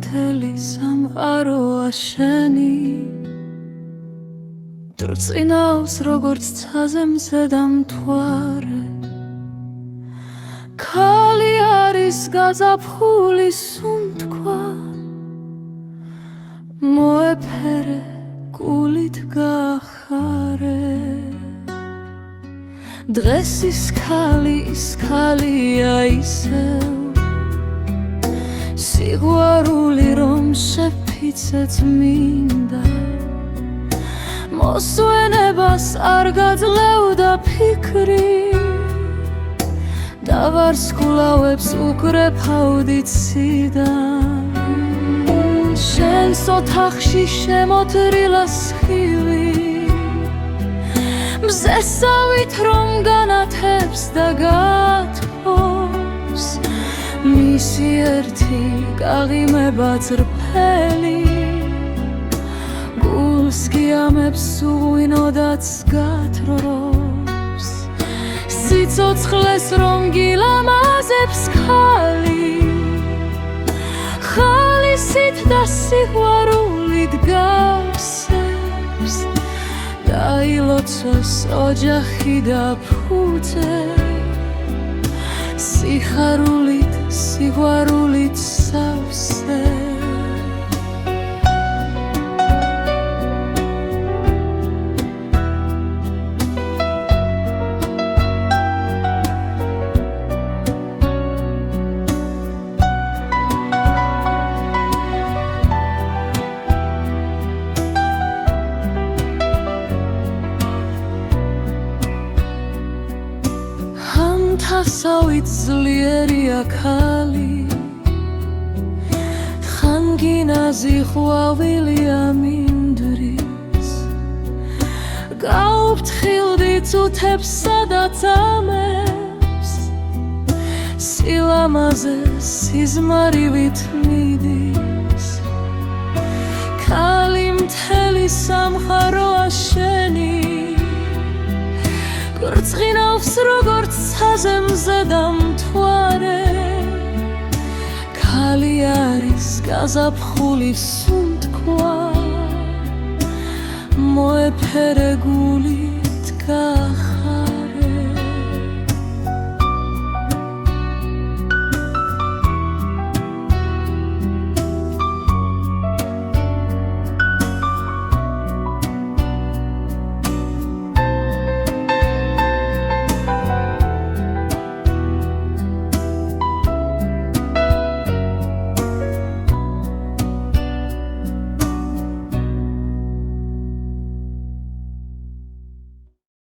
მთელი სამყაროა შენი დრწინავს როგორც ცაზე მზედამთვარე ქალი არის გაზაფხული სუნთქვა მოეფერე გულით გაახარე დღეს ის ქალია ისევ სიყვარული რომ შეფიცეთ მინდა მოსვენებას არ გაძლევდა ფიქრი და ვარსკვლავებს უკრეფავდით სიდან შენს ოთახში შემოთრილა სხივი მზესავით რომ განათებს და გათხოვს მისი ერთი გაღიმება წრფელი გულს გიამებს უღვინოდაც გათრობს სიცოცხლეს რომ გილამაზებს ქალი ხალისით და სიყვარულით გავსებს დაილოცოს ოჯახი და ფუძე სიხარულით სიყვარულით სავსე თასავით ძლიერია ქალი ხან გინაზი ყვავილია მინდვრის გაუფრთხილდით უთებსა და წამებს სილამაზე სიზმარივით მიდის ქალი მთელი სამყაროა შენი გრწყინავს როგორც ცაზე მზედამთვარე ქალი არის გაზაფხული სუნთქვა მოეფერე გულით